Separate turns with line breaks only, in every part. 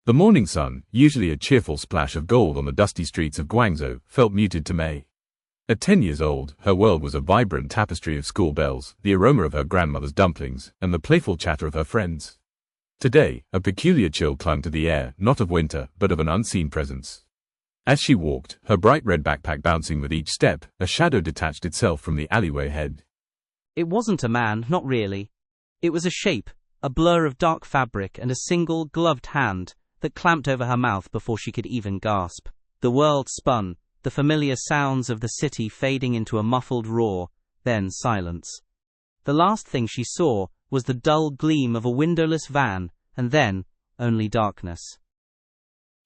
The morning sun, usually a cheerful splash of gold on the dusty streets of Guangzhou, felt muted to May. At 10 years old, her world was a vibrant tapestry of school bells, the aroma of her grandmother's dumplings, and the playful chatter of her friends. Today, a peculiar chill clung to the air, not of winter, but of an unseen presence. As she walked, her bright red backpack bouncing with each step, a shadow detached itself from the alleyway ahead.
It wasn't a man, not really. It was a shape, a blur of dark fabric and a single, gloved hand that clamped over her mouth before she could even gasp. The world spun, the familiar sounds of the city fading into a muffled roar, then silence. The last thing she saw was the dull gleam of a windowless van, and then only darkness.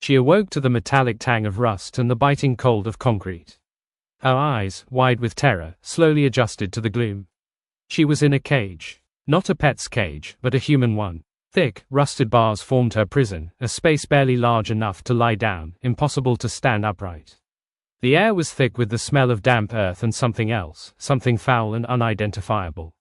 She awoke to the metallic tang of rust and the biting cold of concrete. Her eyes, wide with terror, slowly adjusted to the gloom. She was in a cage. Not a pet's cage, but a human one. Thick, rusted bars formed her prison, a space barely large enough to lie down, impossible to stand upright. The air was thick with the smell of damp earth and something else, something foul and unidentifiable.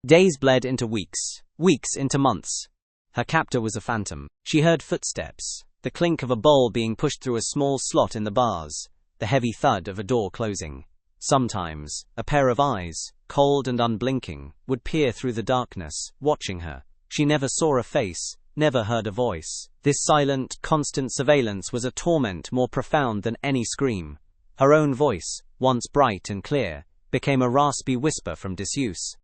Days bled into weeks, weeks into months. Her captor was a phantom. She heard footsteps, the clink of a bowl being pushed through a small slot in the bars, the heavy thud of a door closing. Sometimes, a pair of eyes, cold and unblinking, would peer through the darkness, watching her. She never saw a face, never heard a voice. This silent, constant surveillance was a torment more profound than any scream. Her own voice, once bright and clear, became a raspy whisper from disuse.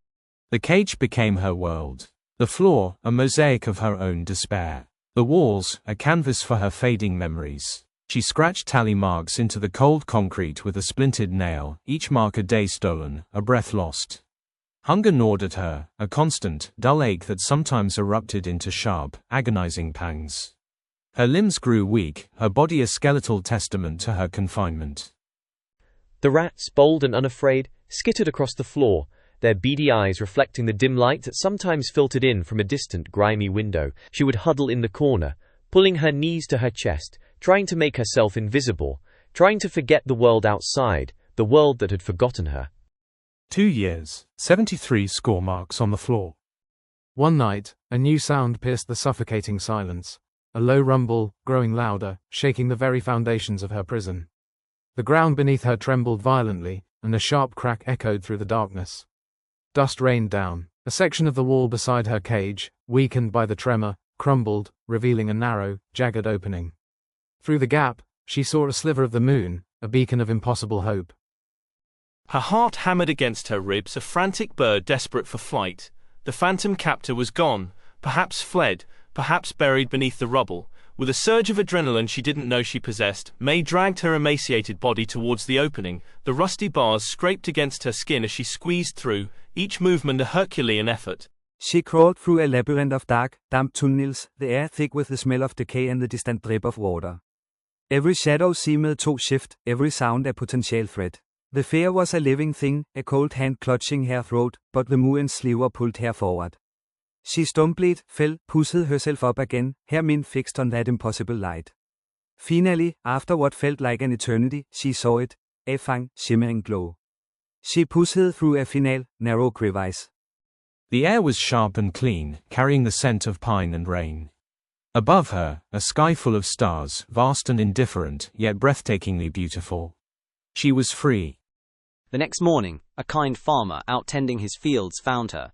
The cage became her world. The floor, a mosaic of her own despair. The walls, a canvas for her fading memories. She scratched tally marks into the cold concrete with a splintered nail, each mark a day stolen, a breath lost. Hunger gnawed at her, a constant, dull ache that sometimes erupted into sharp, agonizing pangs. Her limbs grew weak, her body a skeletal testament to her confinement.
The rats, bold and unafraid, skittered across the floor, their beady eyes reflecting the dim light that sometimes filtered in from a distant, grimy window. She would huddle in the corner, pulling her knees to her chest, trying to make herself invisible, trying to forget the world outside, the world that had forgotten her.
2 years, 73 score marks on the floor.
One night, a new sound pierced the suffocating silence, a low rumble, growing louder, shaking the very foundations of her prison. The ground beneath her trembled violently, and a sharp crack echoed through the darkness. Dust rained down. A section of the wall beside her cage, weakened by the tremor, crumbled, revealing a narrow, jagged opening. Through the gap, she saw a sliver of the moon, a beacon of impossible hope.
Her heart hammered against her ribs, a frantic bird desperate for flight. The phantom captor was gone, perhaps fled, perhaps buried beneath the rubble. With a surge of adrenaline she didn't know she possessed, May dragged her emaciated body towards the opening. The rusty bars scraped against her skin as she squeezed through, each movement a Herculean effort.
She crawled through a labyrinth of dark, damp tunnels, the air thick with the smell of decay and the distant drip of water. Every shadow seemed to shift, every sound a potential threat. The fear was a living thing, a cold hand clutching her throat, but the moon's sliver pulled her forward. She stumbled, fell, pushed herself up again, her mind fixed on that impossible light. Finally, after what felt like an eternity, she saw it, a faint, shimmering glow. She pushed through a final, narrow crevice.
The air was sharp and clean, carrying the scent of pine and rain. Above her, a sky full of stars, vast and indifferent, yet breathtakingly beautiful. She was free.
The next morning, a kind farmer out tending his fields found her.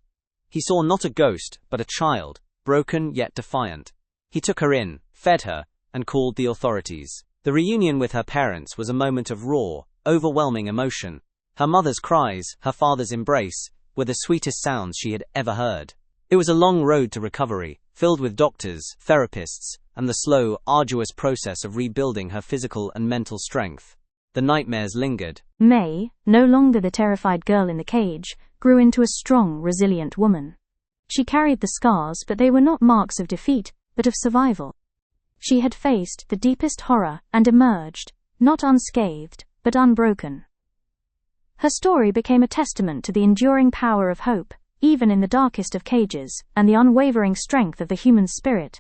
He saw not a ghost, but a child, broken yet defiant. He took her in, fed her, and called the authorities. The reunion with her parents was a moment of raw, overwhelming emotion. Her mother's cries, her father's embrace, were the sweetest sounds she had ever heard. It was a long road to recovery, filled with doctors, therapists, and the slow, arduous process of rebuilding her physical and mental strength. The nightmares lingered.
May, no longer the terrified girl in the cage, grew into a strong, resilient woman. She carried the scars, but they were not marks of defeat, but of survival. She had faced the deepest horror and emerged, not unscathed, but unbroken. Her story became a testament to the enduring power of hope, even in the darkest of cages, and the unwavering strength of the human spirit.